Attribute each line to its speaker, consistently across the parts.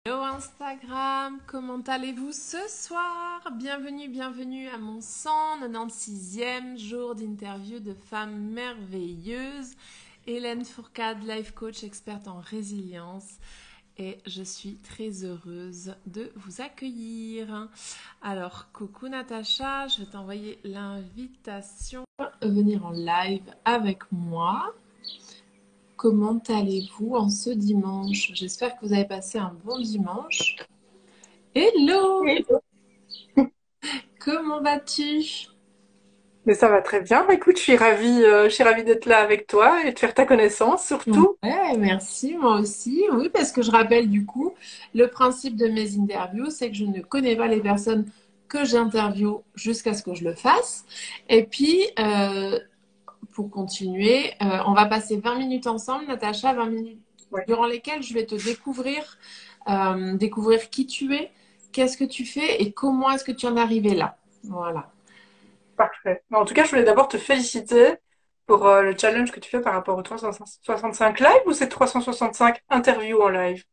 Speaker 1: Hello Instagram, comment allez-vous ce soir? Bienvenue à mon 196e jour d'interview de femmes merveilleuses. Hélène Fourcade, life coach experte en résilience. Et je suis très heureuse de vous accueillir. Alors, coucou Natacha, je vais t'envoyer l'invitation à venir en live avec moi. Comment allez-vous en ce dimanche? J'espère que vous avez passé un bon dimanche. Hello!
Speaker 2: Oui,
Speaker 1: Comment vas-tu?
Speaker 2: mais ça va très bien. Écoute, je suis ravie d'être là avec toi et de faire ta connaissance surtout.
Speaker 1: Ouais, merci, moi aussi. Oui, parce que je rappelle du coup, le principe de mes interviews, c'est que je ne connais pas les personnes que j'interviewe jusqu'à ce que je le fasse. Et puis, pour continuer, on va passer 20 minutes ensemble, Natacha, 20 minutes
Speaker 2: Ouais,
Speaker 1: durant lesquelles je vais te découvrir, découvrir qui tu es, qu'est-ce que tu fais et comment est-ce que tu en es arrivé là. Voilà.
Speaker 2: parfait. En tout cas, je voulais d'abord te féliciter pour le challenge que tu fais par rapport aux 365 live ou c'est 365 interviews en live?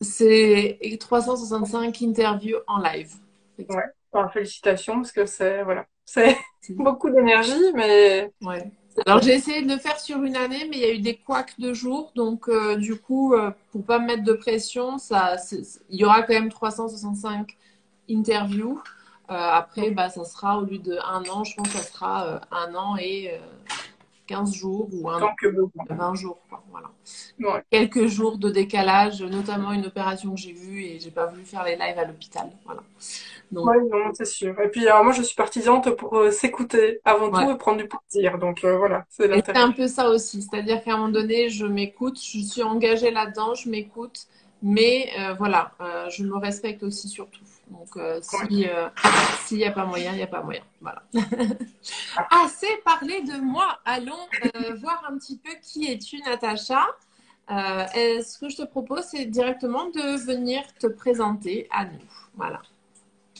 Speaker 1: C'est 365 interviews en live.
Speaker 2: Ouais. Enfin, félicitations parce que c'est beaucoup d'énergie, mais
Speaker 1: Ouais.
Speaker 2: c'est
Speaker 1: Alors
Speaker 2: top.
Speaker 1: j'ai essayé de le faire sur une année, mais il y a eu des couacs de jours, donc du coup, pour pas me mettre de pression, il y aura quand même 365 interviews. Après, bah, ça sera au lieu de un an, je pense que ça sera un an et 15 jours ou
Speaker 2: Tant que besoin.
Speaker 1: 20 jours, quoi. Voilà.
Speaker 2: Ouais.
Speaker 1: Quelques jours de décalage, notamment une opération que j'ai vue et j'ai pas voulu faire les lives à l'hôpital. Voilà. Donc,
Speaker 2: Ouais, non, c'est sûr. Et puis, alors, moi, je suis partisante pour s'écouter avant tout
Speaker 1: ouais.
Speaker 2: et prendre du plaisir. Donc, voilà, c'est
Speaker 1: Et c'est
Speaker 2: l'intérêt.
Speaker 1: un peu ça aussi, c'est-à-dire qu'à un moment donné, je m'écoute, je suis engagée là-dedans, je m'écoute, mais voilà, je me respecte aussi surtout. Donc
Speaker 2: Ouais.
Speaker 1: si s'il n'y a pas moyen, il n'y a pas moyen. Voilà. Assez parlé de moi. Allons voir un petit peu qui es-tu, Natacha. Ce que je te propose, c'est directement de venir te présenter à nous. Voilà.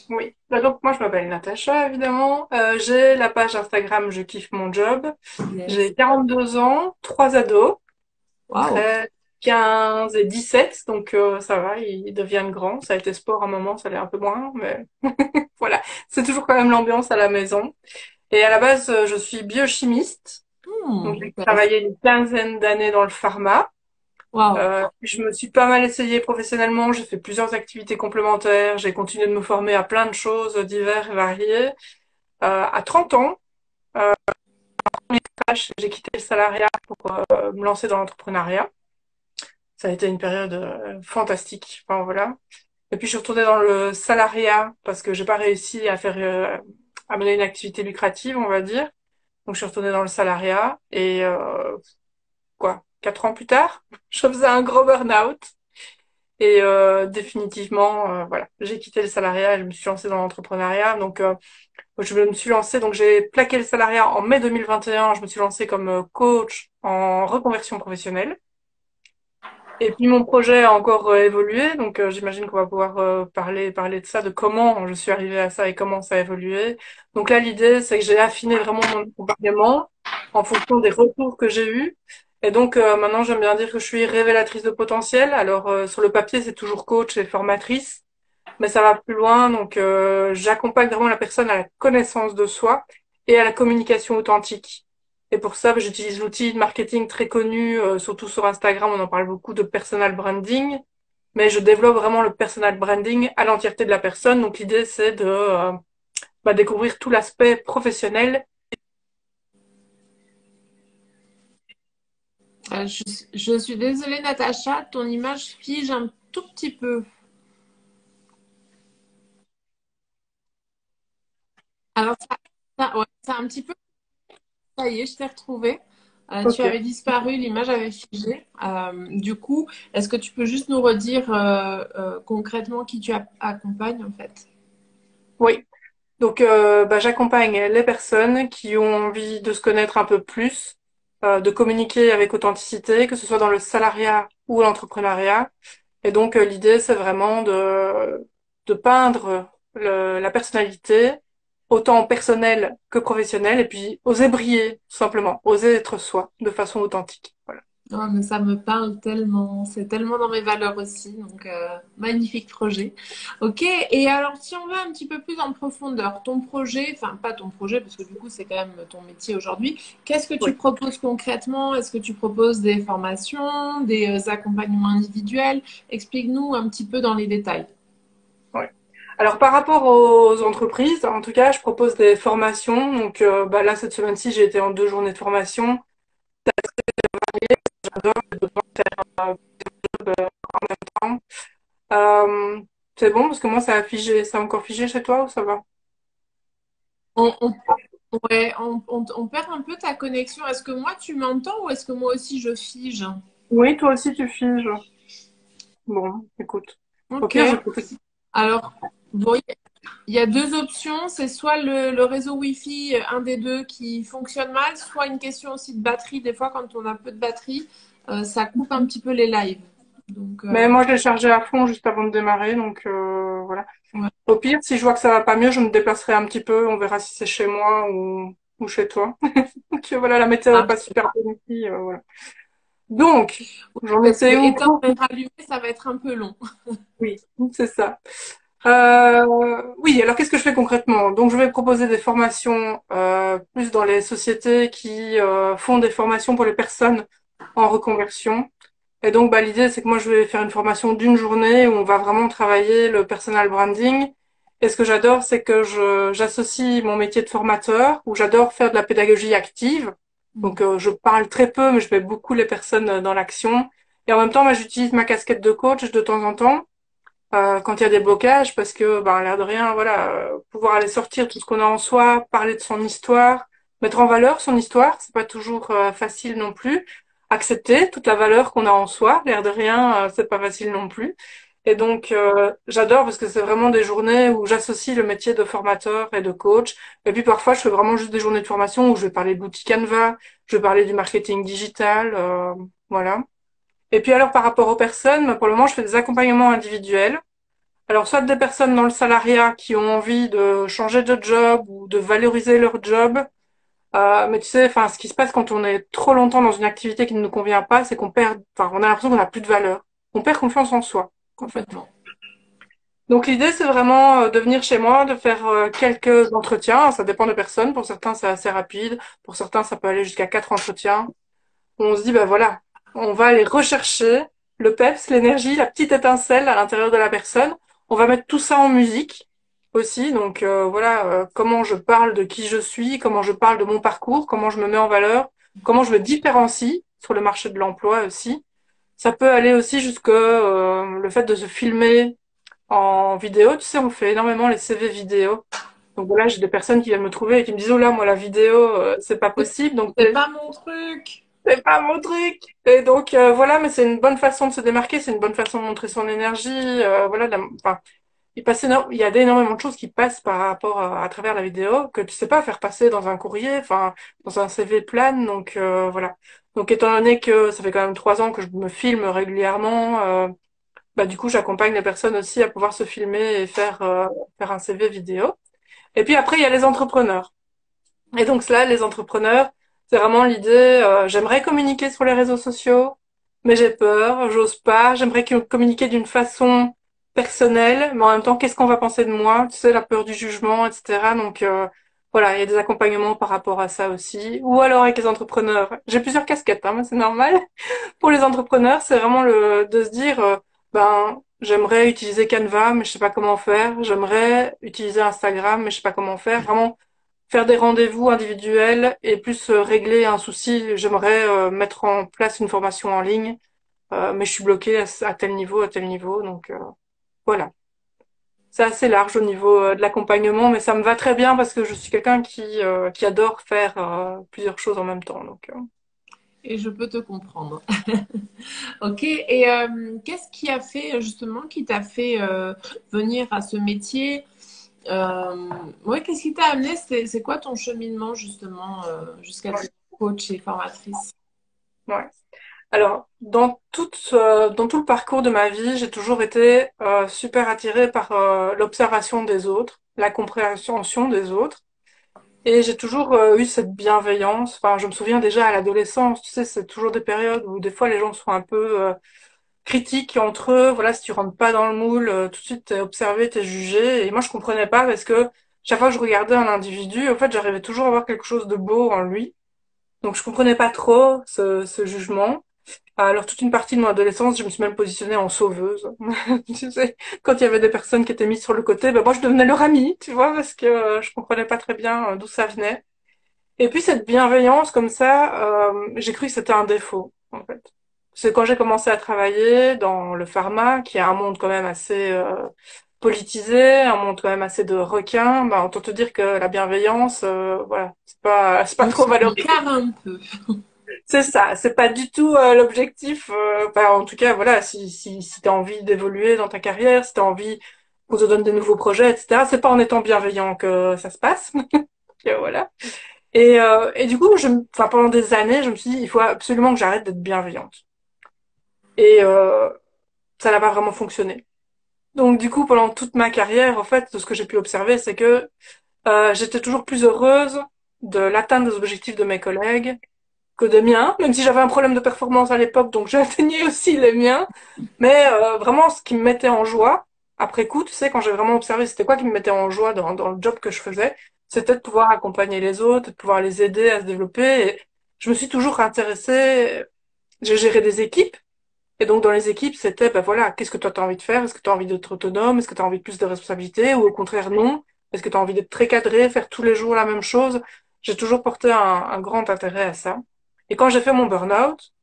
Speaker 2: Oui. Bah, donc moi je m'appelle Natacha évidemment. J'ai la page Instagram Je kiffe mon job.
Speaker 1: Yes.
Speaker 2: J'ai 42 ans, trois ados,
Speaker 1: Waouh.
Speaker 2: 13, 15 et 17, donc ça va, ils deviennent grands. Ça a été sport à un moment, ça l'est un peu moins, mais voilà, c'est toujours quand même l'ambiance à la maison. Et à la base, je suis biochimiste, donc j'ai
Speaker 1: Intéressant.
Speaker 2: travaillé une quinzaine d'années dans le pharma.
Speaker 1: Waouh.
Speaker 2: Je me suis pas mal essayée professionnellement, j'ai fait plusieurs activités complémentaires, j'ai continué de me former à plein de choses diverses et variées. À 30 ans, j'ai quitté le salariat pour me lancer dans l'entrepreneuriat. Ça a été une période fantastique. Enfin voilà. Et puis je suis retournée dans le salariat parce que j'ai pas réussi à faire à mener une activité lucrative, on va dire. Donc je suis retournée dans le salariat et 4 ans plus tard, je faisais un gros burn-out. Et définitivement, voilà, j'ai quitté le salariat et je me suis lancée dans l'entrepreneuriat. Donc, je me suis lancée, donc j'ai plaqué le salariat en mai 2021. Je me suis lancée comme coach en reconversion professionnelle. Et puis mon projet a encore évolué, donc j'imagine qu'on va pouvoir parler de ça, de comment je suis arrivée à ça et comment ça a évolué. Donc là, l'idée, c'est que j'ai affiné vraiment mon accompagnement en fonction des retours que j'ai eus. Et donc maintenant, j'aime bien dire que je suis révélatrice de potentiel. Alors sur le papier, c'est toujours coach et formatrice, mais ça va plus loin. Donc j'accompagne vraiment la personne à la connaissance de soi et à la communication authentique. Et pour ça, j'utilise l'outil de marketing très connu, surtout sur Instagram, on en parle beaucoup de personal branding, mais je développe vraiment le personal branding à l'entièreté de la personne. Donc l'idée, c'est de découvrir tout l'aspect professionnel.
Speaker 1: Je suis désolée, Natacha, ton image fige un tout petit peu. Alors, ouais, ça a un petit peu. Ça y est, je t'ai retrouvé. Tu
Speaker 2: Ok.
Speaker 1: avais disparu, l'image avait figé. Du coup, est-ce que tu peux juste nous redire concrètement qui tu accompagnes en fait?
Speaker 2: Oui. Donc j'accompagne les personnes qui ont envie de se connaître un peu plus, de communiquer avec authenticité, que ce soit dans le salariat ou l'entrepreneuriat. Et donc l'idée, c'est vraiment de peindre la personnalité, autant personnelle que professionnelle, et puis oser briller, tout simplement, oser être soi de façon authentique. Voilà.
Speaker 1: Oh, mais ça me parle tellement, c'est tellement dans mes valeurs aussi, donc magnifique projet. Ok, et alors si on va un petit peu plus en profondeur, ton projet, enfin pas ton projet parce que du coup c'est quand même ton métier aujourd'hui, qu'est-ce que tu
Speaker 2: Oui,
Speaker 1: proposes concrètement? Est-ce que tu proposes des formations, des accompagnements individuels? Explique-nous un petit peu dans les détails.
Speaker 2: oui. Alors par rapport aux entreprises, en tout cas, je propose des formations. Donc bah, là, cette semaine-ci, j'ai été en 2 journées de formation. Euh, c'est bon parce que moi, ça a figé. Ça a encore figé chez toi ou ça va?
Speaker 1: On, on- ouais, on perd un peu ta connexion. Est-ce que moi tu m'entends ou est-ce que moi aussi je fige?
Speaker 2: Oui, toi aussi, tu figes. Bon, écoute. Au
Speaker 1: Ok.
Speaker 2: pire, je peux te...
Speaker 1: Alors, bon, il y a deux options. C'est soit le réseau Wi-Fi, un des deux qui fonctionne mal, soit une question aussi de batterie. Des fois, quand on a peu de batterie, ça coupe un petit peu les lives. Donc,
Speaker 2: Mais moi, je l'ai chargé à fond juste avant de démarrer, donc voilà.
Speaker 1: ouais.
Speaker 2: Au pire, si je vois que ça va pas mieux, je me déplacerai un petit peu. On verra si c'est chez moi ou chez toi. Donc voilà, la météo est
Speaker 1: Ah,
Speaker 2: pas super bonne ici, voilà. Donc, j'en
Speaker 1: parce que
Speaker 2: étais où?
Speaker 1: éteindre et rallumer, ça va être un peu long.
Speaker 2: Oui, c'est ça. Oui, alors qu'est-ce que je fais concrètement? Donc, je vais proposer des formations plus dans les sociétés qui font des formations pour les personnes en reconversion. Et donc, bah, l'idée, c'est que moi, je vais faire une formation d'une journée où on va vraiment travailler le personal branding. Et ce que j'adore, c'est que j'associe mon métier de formateur, où j'adore faire de la pédagogie active. Donc, je parle très peu, mais je mets beaucoup les personnes dans l'action. Et en même temps, moi, j'utilise ma casquette de coach de temps en temps quand il y a des blocages, parce que, ben, l'air de rien, voilà, pouvoir aller sortir tout ce qu'on a en soi, parler de son histoire, mettre en valeur son histoire, c'est pas toujours facile non plus. Accepter toute la valeur qu'on a en soi, l'air de rien, c'est pas facile non plus. Et donc, j'adore parce que c'est vraiment des journées où j'associe le métier de formateur et de coach. Et puis parfois, je fais vraiment juste des journées de formation où je vais parler de l'outil Canva, je vais parler du marketing digital, voilà. Et puis alors, par rapport aux personnes, ben, pour le moment, je fais des accompagnements individuels. Alors, soit des personnes dans le salariat qui ont envie de changer de job ou de valoriser leur job. Mais tu sais, enfin, ce qui se passe quand on est trop longtemps dans une activité qui ne nous convient pas, c'est qu'on perd, enfin, on a l'impression qu'on n'a plus de valeur. On perd confiance en soi, en fait.
Speaker 1: Complètement.
Speaker 2: Donc, l'idée, c'est vraiment de venir chez moi, de faire quelques entretiens. Ça dépend des personnes. Pour certains, c'est assez rapide. Pour certains, ça peut aller jusqu'à 4 entretiens. On se dit, ben voilà, on va aller rechercher le peps, l'énergie, la petite étincelle à l'intérieur de la personne. On va mettre tout ça en musique aussi. Donc voilà, comment je parle de qui je suis, comment je parle de mon parcours, comment je me mets en valeur, comment je me différencie sur le marché de l'emploi aussi. Ça peut aller aussi jusque le fait de se filmer en vidéo. Tu sais, on fait énormément les CV vidéo. Donc voilà, j'ai des personnes qui viennent me trouver et qui me disent, oh là, moi, la vidéo, c'est pas possible. Donc
Speaker 1: C'est pas mon truc.
Speaker 2: c'est pas mon truc. Et donc voilà, mais c'est une bonne façon de se démarquer, c'est une bonne façon de montrer son énergie. Voilà, enfin, il y a énormément de choses qui passent par rapport à travers la vidéo que tu sais pas faire passer dans un courrier, enfin dans un CV plan. Donc voilà. Donc étant donné que ça fait quand même 3 ans que je me filme régulièrement, bah du coup j'accompagne les personnes aussi à pouvoir se filmer et faire un CV vidéo. Et puis après il y a les entrepreneurs. Et donc là, les entrepreneurs, c'est vraiment l'idée, j'aimerais communiquer sur les réseaux sociaux, mais j'ai peur, j'ose pas, j'aimerais communiquer d'une façon personnelle, mais en même temps, qu'est-ce qu'on va penser de moi? Tu sais, la peur du jugement, etc. Donc voilà, il y a des accompagnements par rapport à ça aussi. Ou alors avec les entrepreneurs. J'ai plusieurs casquettes, hein, mais c'est normal. Pour les entrepreneurs, c'est vraiment de se dire, ben, j'aimerais utiliser Canva, mais je sais pas comment faire. J'aimerais utiliser Instagram, mais je sais pas comment faire. Vraiment faire des rendez-vous individuels et plus régler un souci. J'aimerais mettre en place une formation en ligne, mais je suis bloquée à à tel niveau. Donc voilà. C'est assez large au niveau de l'accompagnement, mais ça me va très bien parce que je suis quelqu'un qui adore faire plusieurs choses en même temps. Donc
Speaker 1: Et je peux te comprendre. Ok. Et qu'est-ce qui a fait justement, qui t'a fait venir à ce métier? Ouais, qu'est-ce qui t'a amené? C'est quoi ton cheminement justement jusqu'à
Speaker 2: ouais,
Speaker 1: devenir coach et formatrice?
Speaker 2: ouais. Alors dans tout le parcours de ma vie, j'ai toujours été super attirée par l'observation des autres, la compréhension des autres. Et j'ai toujours eu cette bienveillance. Enfin, je me souviens déjà à l'adolescence, tu sais, c'est toujours des périodes où des fois les gens sont un peu critiques entre eux. Voilà, si tu rentres pas dans le moule, tout de suite t'es observé, t'es jugé. Et moi, je comprenais pas parce que chaque fois que je regardais un individu, en fait, j'arrivais toujours à voir quelque chose de beau en lui. Donc, je comprenais pas trop ce jugement. Alors, toute une partie de mon adolescence, je me suis même positionnée en sauveuse. Tu sais, quand il y avait des personnes qui étaient mises sur le côté, ben moi, je devenais leur amie, tu vois, parce que je comprenais pas très bien d'où ça venait. Et puis, cette bienveillance, comme ça, j'ai cru que c'était un défaut, en fait. C'est quand j'ai commencé à travailler dans le pharma, qui est un monde quand même assez politisé, un monde quand même assez de requins, ben, autant te dire que la bienveillance, voilà, c'est pas
Speaker 1: On
Speaker 2: trop
Speaker 1: s'en
Speaker 2: valorisé.
Speaker 1: carre un peu.
Speaker 2: C'est ça, c'est pas du tout l'objectif. Enfin, en tout cas, voilà, si t'as envie d'évoluer dans ta carrière, si t'as envie qu'on te donne des nouveaux projets, etc., c'est pas en étant bienveillant que ça se passe. Et voilà. Et du coup, enfin, pendant des années, je me suis dit, il faut absolument que j'arrête d'être bienveillante. Et ça n'a pas vraiment fonctionné. Donc, du coup, pendant toute ma carrière, en fait, de ce que j'ai pu observer, c'est que j'étais toujours plus heureuse de l'atteinte des objectifs de mes collègues que des miens, même si j'avais un problème de performance à l'époque, donc j'atteignais aussi les miens. Mais vraiment, ce qui me mettait en joie, après coup, tu sais, quand j'ai vraiment observé c'était quoi qui me mettait en joie dans le job que je faisais, c'était de pouvoir accompagner les autres, de pouvoir les aider à se développer. Et je me suis toujours intéressée, j'ai géré des équipes, et donc dans les équipes, c'était, ben voilà, qu'est-ce que toi tu as envie de faire? Est-ce que tu as envie d'être autonome? Est-ce que tu as envie de plus de responsabilités? Ou au contraire, non? Est-ce que tu as envie d'être très cadré, faire tous les jours la même chose? J'ai toujours porté un grand intérêt à ça. Et quand j'ai fait mon burn-out,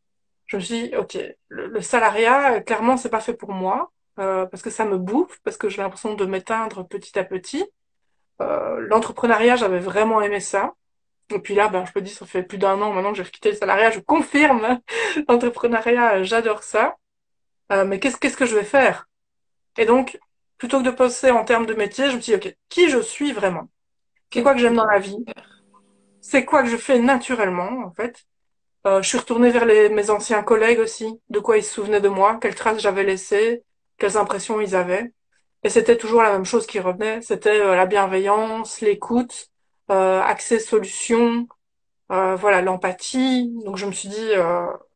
Speaker 2: je me suis dit, ok, le salariat, clairement, c'est pas fait pour moi, parce que ça me bouffe, parce que j'ai l'impression de m'éteindre petit à petit. L'entrepreneuriat, j'avais vraiment aimé ça. Et puis là, ben, je peux dire, ça fait plus d'un an maintenant que j'ai quitté le salariat, je confirme, l'entrepreneuriat, j'adore ça. Mais qu'est-ce que je vais faire? Et donc, plutôt que de penser en termes de métier, je me suis dit, ok, qui je suis vraiment? C'est quoi
Speaker 1: Qu'est-ce
Speaker 2: que
Speaker 1: que
Speaker 2: j'aime
Speaker 1: tu
Speaker 2: dans la vie? C'est quoi que je fais naturellement, en fait? Je suis retournée vers mes anciens collègues aussi, de quoi ils se souvenaient de moi, quelles traces j'avais laissées, quelles impressions ils avaient. Et c'était toujours la même chose qui revenait, c'était la bienveillance, l'écoute, accès solution, voilà, l'empathie. Donc je me suis dit,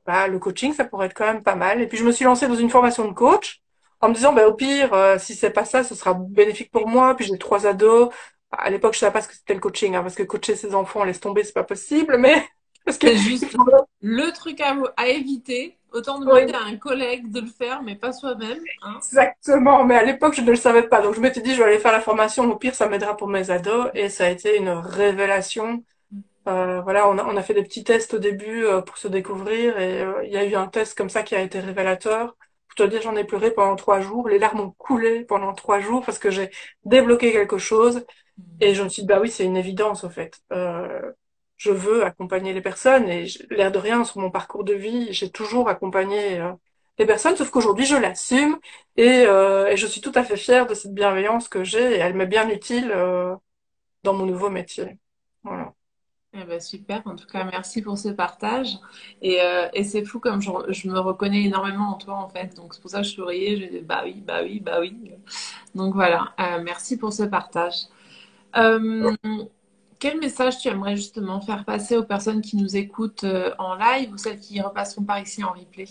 Speaker 2: bah, le coaching, ça pourrait être quand même pas mal. Et puis je me suis lancée dans une formation de coach en me disant, bah, au pire, si c'est pas ça, ce sera bénéfique pour moi. Puis j'ai trois ados. À l'époque, je savais pas ce que c'était le coaching, hein, parce que coacher ses enfants, laisse tomber, c'est pas possible. Mais parce que
Speaker 1: C'est juste le truc à éviter. Autant demander
Speaker 2: oui,
Speaker 1: à un collègue de le faire, mais pas soi-même. Hein.
Speaker 2: exactement. Mais à l'époque, je ne le savais pas. Donc je m'étais dit, je vais aller faire la formation. Au pire, ça m'aidera pour mes ados. Et ça a été une révélation. Voilà, on a fait des petits tests au début pour se découvrir et il y a eu un test comme ça qui a été révélateur. Je dois dire, j'en ai pleuré pendant 3 jours. Les larmes ont coulé pendant 3 jours parce que j'ai débloqué quelque chose et je me suis dit, bah oui, c'est une évidence au fait. Je veux accompagner les personnes et l'air de rien, sur mon parcours de vie, j'ai toujours accompagné les personnes, sauf qu'aujourd'hui, je l'assume et je suis tout à fait fière de cette bienveillance que j'ai et elle m'est bien utile dans mon nouveau métier. Voilà.
Speaker 1: Eh ben, super, en tout cas, merci pour ce partage. Et c'est fou comme je me reconnais énormément en toi, en fait. Donc, c'est pour ça que je souriais. J'ai dit, bah oui, bah oui, bah oui. Donc, voilà, merci pour ce partage. Euh, Quel message tu aimerais justement faire passer aux personnes qui nous écoutent en live ou celles qui repasseront par ici en replay?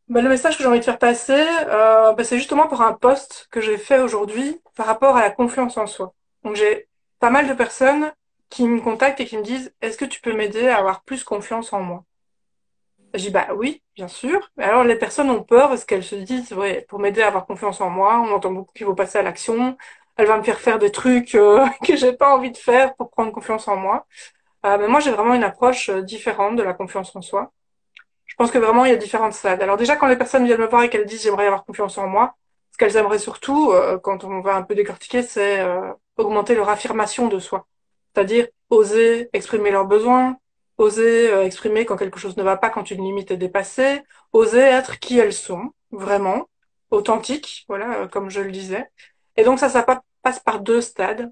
Speaker 2: Bah, le message que j'ai envie de faire passer, bah, c'est justement pour un post que j'ai fait aujourd'hui par rapport à la confiance en soi. Donc j'ai pas mal de personnes qui me contactent et qui me disent, est-ce que tu peux m'aider à avoir plus confiance en moi? Je dis, bah oui, bien sûr. Mais alors les personnes ont peur parce qu'elles se disent, ouais, pour m'aider à avoir confiance en moi, on entend beaucoup qu'il faut passer à l'action. Elle va me faire faire des trucs que j'ai pas envie de faire pour prendre confiance en moi. Mais moi j'ai vraiment une approche différente de la confiance en soi. Je pense que vraiment, il y a différentes stades. Alors déjà, quand les personnes viennent me voir et qu'elles disent j'aimerais avoir confiance en moi, ce qu'elles aimeraient surtout, quand on va un peu décortiquer, c'est augmenter leur affirmation de soi. C'est-à-dire oser exprimer leurs besoins, oser exprimer quand quelque chose ne va pas, quand une limite est dépassée, oser être qui elles sont, vraiment, authentiques, voilà, comme je le disais. Et donc ça passe par deux stades.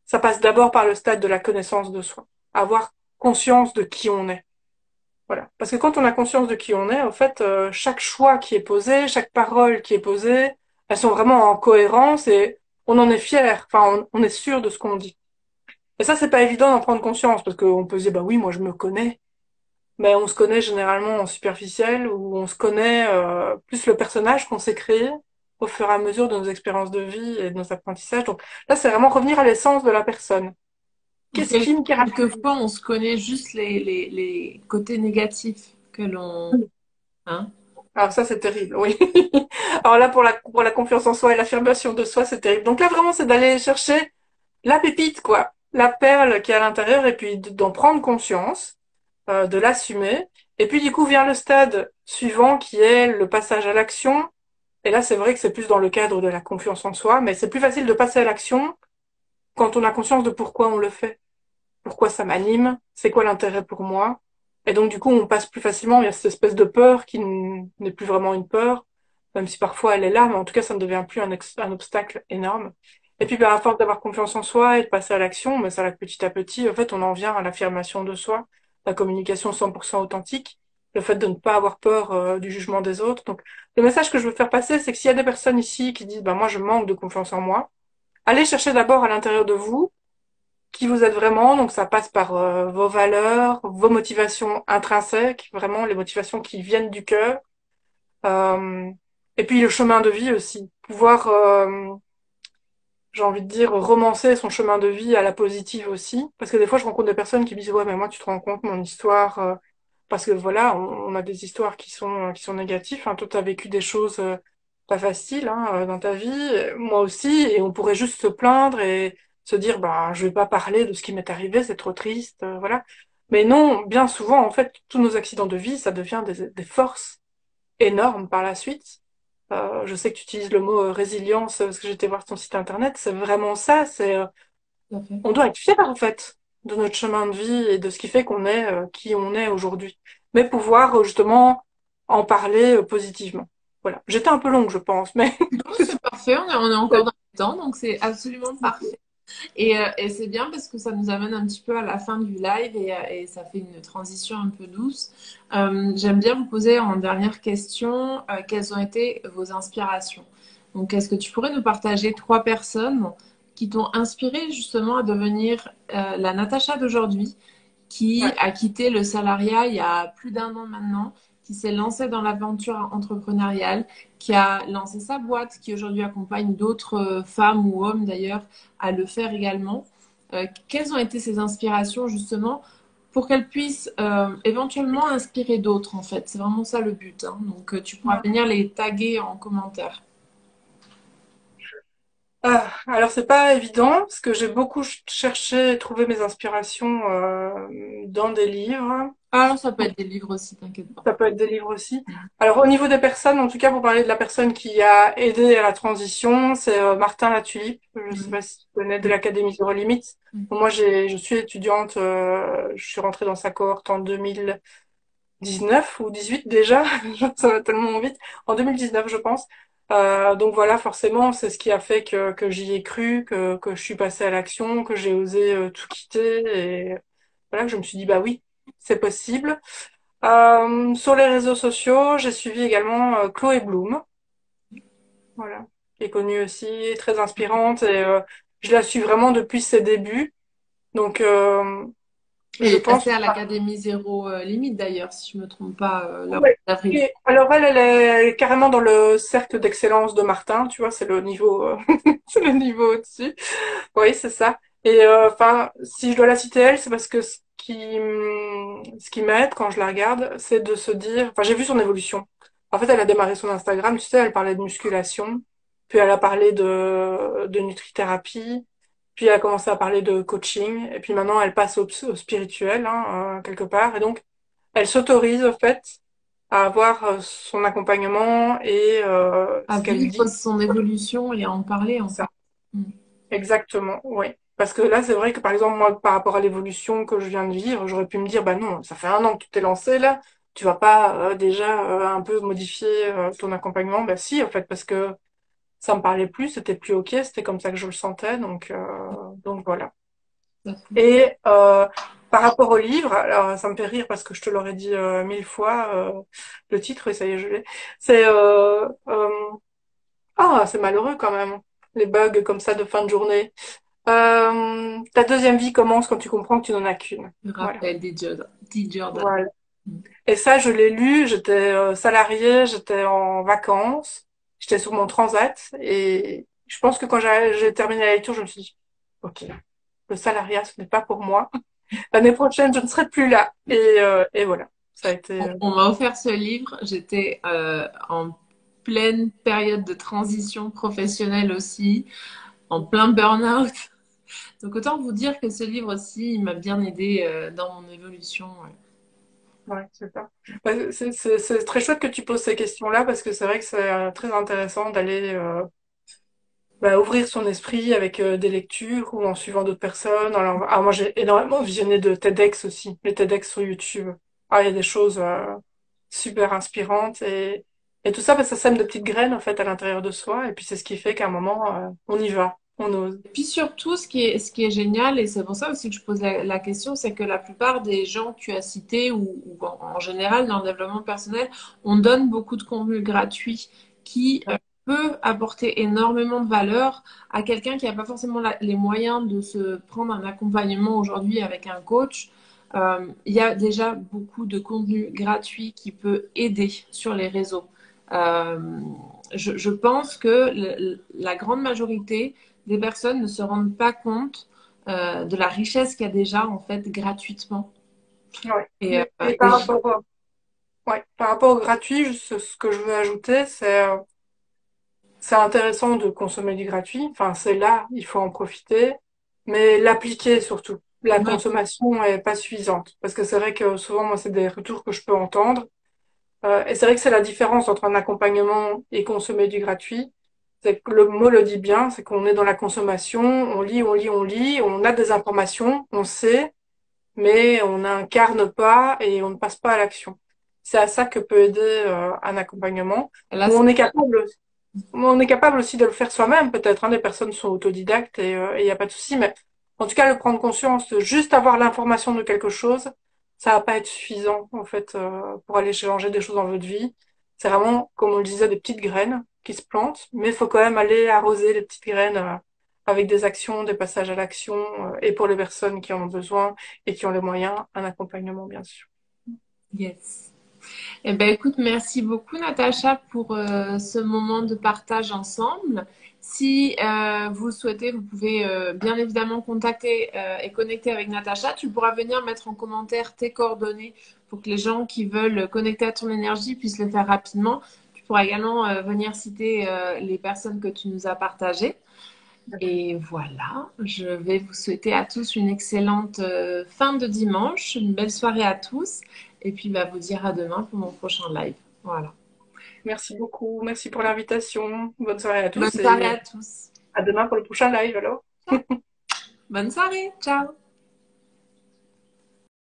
Speaker 2: Ça passe d'abord par le stade de la connaissance de soi. Avoir conscience de qui on est. Voilà. Parce que quand on a conscience de qui on est, en fait, chaque choix qui est posé, chaque parole qui est posée, elles sont vraiment en cohérence et on en est fier, enfin, on est sûr de ce qu'on dit. Et ça, c'est pas évident d'en prendre conscience, parce qu'on peut se dire, bah oui, moi je me connais, mais on se connaît généralement en superficiel, ou on se connaît plus le personnage qu'on s'est créé au fur et à mesure de nos expériences de vie et de nos apprentissages. Donc là, c'est vraiment revenir à l'essence de la personne.
Speaker 1: Ou
Speaker 2: Qu'est-ce qui me caractérise?
Speaker 1: quelquefois, on se connaît juste les côtés négatifs que l'on... Hein?
Speaker 2: Alors ça, c'est terrible, oui. Alors là, pour la confiance en soi et l'affirmation de soi, c'est terrible. Donc là, vraiment, c'est d'aller chercher la pépite, quoi. La perle qui est à l'intérieur, et puis d'en prendre conscience, de l'assumer. Et puis, du coup, vient le stade suivant, qui est le passage à l'action. Et là, c'est vrai que c'est plus dans le cadre de la confiance en soi, mais c'est plus facile de passer à l'action quand on a conscience de pourquoi on le fait. Pourquoi ça m'anime, c'est quoi l'intérêt pour moi. Et donc du coup, on passe plus facilement, il y a cette espèce de peur qui n'est plus vraiment une peur, même si parfois elle est là, mais en tout cas, ça ne devient plus un obstacle énorme. Et puis, ben, à force d'avoir confiance en soi et de passer à l'action, mais ça là petit à petit, en fait, on en vient à l'affirmation de soi, la communication 100% authentique, le fait de ne pas avoir peur du jugement des autres. Donc, le message que je veux faire passer, c'est que s'il y a des personnes ici qui disent, ben moi, je manque de confiance en moi, allez chercher d'abord à l'intérieur de vous qui vous êtes vraiment. Donc ça passe par vos valeurs, vos motivations intrinsèques, vraiment les motivations qui viennent du cœur. Euh, et puis le chemin de vie aussi. Pouvoir, j'ai envie de dire, romancer son chemin de vie à la positive aussi. Parce que des fois, je rencontre des personnes qui me disent, ouais, mais moi, tu te rends compte, mon histoire, parce que voilà, on a des histoires qui sont négatives. Hein. Toi, tu as vécu des choses pas faciles hein, dans ta vie, moi aussi, et on pourrait juste se plaindre et se dire, bah, je vais pas parler de ce qui m'est arrivé, c'est trop triste, voilà. Mais non, bien souvent, en fait, tous nos accidents de vie, ça devient des forces énormes par la suite. Je sais que tu utilises le mot résilience parce que j'étais voir ton site internet, c'est vraiment ça, c'est
Speaker 1: Tout à fait.
Speaker 2: on doit être fier en fait de notre chemin de vie et de ce qui fait qu'on est qui on est aujourd'hui. Mais pouvoir justement en parler positivement. Voilà. J'étais un peu longue, je pense, mais
Speaker 1: Non, c'est parfait, on est encore dans le temps, donc c'est absolument parfait. Et c'est bien parce que ça nous amène un petit peu à la fin du live et ça fait une transition un peu douce. J'aime bien vous poser en dernière question quelles ont été vos inspirations. Donc, est-ce que tu pourrais nous partager trois personnes qui t'ont inspiré justement à devenir la Natacha d'aujourd'hui, qui
Speaker 2: ouais.
Speaker 1: a quitté le salariat il y a plus d'un an maintenant, qui s'est lancée dans l'aventure entrepreneuriale, qui a lancé sa boîte, qui aujourd'hui accompagne d'autres femmes ou hommes d'ailleurs à le faire également. Quelles ont été ses inspirations justement pour qu'elles puissent éventuellement inspirer d'autres en fait. C'est vraiment ça le but. Hein. Donc tu pourras venir les taguer en commentaire.
Speaker 2: Alors c'est pas évident parce que j'ai beaucoup cherché et trouvé mes inspirations dans des livres.
Speaker 1: Ah, ça peut être des livres aussi, t'inquiète pas.
Speaker 2: Ça peut être des livres aussi. Alors au niveau des personnes, en tout cas pour parler de la personne qui a aidé à la transition, c'est Martin Latulipe. Je sais
Speaker 1: Mhm.
Speaker 2: pas si tu connais de l'Académie Zéro Limite.
Speaker 1: Mhm.
Speaker 2: Moi je suis étudiante, je suis rentrée dans sa cohorte en 2019 ou 18 déjà, ça va tellement vite. En 2019 je pense. Donc voilà, forcément, c'est ce qui a fait que j'y ai cru, que je suis passée à l'action, que j'ai osé tout quitter et voilà, que je me suis dit bah oui, c'est possible. Sur les réseaux sociaux, j'ai suivi également Chloé Bloom, voilà, qui est connue aussi, très inspirante et je la suis vraiment depuis ses débuts. Donc,
Speaker 1: Elle
Speaker 2: je
Speaker 1: est
Speaker 2: pense.
Speaker 1: passée à l'Académie Zéro Limite d'ailleurs, si je me trompe pas, là au mois
Speaker 2: Ouais.
Speaker 1: d'avril.
Speaker 2: Et alors elle est carrément dans le cercle d'excellence de Martin, tu vois, c'est le niveau, c'est le niveau au-dessus. Oui, c'est ça. Et enfin, si je dois la citer elle, c'est parce que ce qui m'aide quand je la regarde, c'est de se dire, enfin, j'ai vu son évolution. En fait, elle a démarré son Instagram, tu sais, elle parlait de musculation, puis elle a parlé de nutrithérapie, puis elle a commencé à parler de coaching, et puis maintenant elle passe au spirituel, hein, quelque part, et donc elle s'autorise, en fait, à avoir son accompagnement et
Speaker 1: À
Speaker 2: ce qu'elle
Speaker 1: vivre
Speaker 2: dit.
Speaker 1: son évolution et à en parler en fait.
Speaker 2: Ça.
Speaker 1: Mm.
Speaker 2: Exactement, oui. Parce que là, c'est vrai que par exemple, moi, par rapport à l'évolution que je viens de vivre, j'aurais pu me dire, bah non, ça fait un an que tu t'es lancé là, tu vas pas déjà un peu modifier ton accompagnement. Bah si, en fait, parce que ça me parlait plus, c'était plus ok, c'était comme ça que je le sentais, donc voilà.
Speaker 1: Tout à fait.
Speaker 2: Et par rapport au livre, alors ça me fait rire parce que je te l'aurais dit mille fois, le titre, et ça y est, je l'ai. C'est ah, c'est malheureux quand même. les bugs comme ça de fin de journée. Ta deuxième vie commence quand tu comprends que tu n'en as qu'une.
Speaker 1: Je me
Speaker 2: Voilà.
Speaker 1: rappelle dit Jordan.
Speaker 2: Voilà. Et ça, je l'ai lu, j'étais salariée, j'étais en vacances, j'étais sur mon transat et je pense que quand j'ai terminé la lecture, je me suis dit, OK, le salariat, ce n'est pas pour moi. L'année prochaine, je ne serai plus là. Et voilà, ça a été...
Speaker 1: On m'a offert ce livre. J'étais en pleine période de transition professionnelle aussi, en plein burn-out. Donc autant vous dire que ce livre aussi, il m'a bien aidé dans mon évolution. Ouais.
Speaker 2: Ouais, c'est ça. Ouais, c'est très chouette que tu poses ces questions-là parce que c'est vrai que c'est très intéressant d'aller ouvrir son esprit avec des lectures ou en suivant d'autres personnes. Alors moi, j'ai énormément visionné de TEDx aussi, les TEDx sur YouTube. Ah, il y a des choses super inspirantes et tout ça parce que ça sème de petites graines en fait à l'intérieur de soi et puis c'est ce qui fait qu'à un moment, on y va, on ose.
Speaker 1: Et puis surtout, ce qui est génial, et c'est pour ça aussi que je pose la question, c'est que la plupart des gens que tu as cités, ou en général dans le développement personnel, on donne beaucoup de contenu gratuit qui peut apporter énormément de valeur à quelqu'un qui n'a pas forcément les moyens de se prendre un accompagnement aujourd'hui avec un coach. Il y a déjà beaucoup de contenu gratuit qui peut aider sur les réseaux. Euh, je pense que la grande majorité des personnes ne se rendent pas compte de la richesse qu'il y a déjà en fait gratuitement.
Speaker 2: Ouais.
Speaker 1: Et,
Speaker 2: Et
Speaker 1: et
Speaker 2: par rapport au gratuit, ce que je veux ajouter, c'est intéressant de consommer du gratuit. Enfin, c'est là, il faut en profiter, mais l'appliquer surtout. La
Speaker 1: ouais,
Speaker 2: consommation est pas suffisante parce que c'est vrai que souvent, moi, c'est des retours que je peux entendre. Et c'est vrai que c'est la différence entre un accompagnement et consommer du gratuit. C'est que le mot le dit bien, c'est qu'on est dans la consommation, on lit, on lit, on lit, on a des informations, on sait, mais on n'incarne pas et on ne passe pas à l'action. C'est à ça que peut aider un accompagnement
Speaker 1: là,
Speaker 2: où on est capable aussi de le faire soi-même, peut-être. Hein, les personnes sont autodidactes et il n'y a pas de souci, mais en tout cas, le prendre conscience, de juste avoir l'information de quelque chose, ça va pas être suffisant en fait pour aller changer des choses dans votre vie. C'est vraiment, comme on le disait, des petites graines qui se plantent, mais il faut quand même aller arroser les petites graines avec des actions, des passages à l'action, et pour les personnes qui en ont besoin et qui ont les moyens, un accompagnement bien sûr.
Speaker 1: yes. Eh ben, écoute, merci beaucoup Natacha pour ce moment de partage ensemble. Si vous le souhaitez, vous pouvez bien évidemment contacter et connecter avec Natacha. Tu pourras venir mettre en commentaire tes coordonnées pour que les gens qui veulent connecter à ton énergie puissent le faire rapidement. Tu pourras également venir citer les personnes que tu nous as partagées. Et voilà, je vais vous souhaiter à tous une excellente fin de dimanche, une belle soirée à tous, et puis bah, vous dire à demain pour mon prochain live. Voilà.
Speaker 2: Merci beaucoup, merci pour l'invitation. Bonne soirée à
Speaker 1: Bonne
Speaker 2: tous
Speaker 1: soirée
Speaker 2: et
Speaker 1: à tous.
Speaker 2: à demain pour le prochain live alors.
Speaker 1: Bonne soirée, ciao.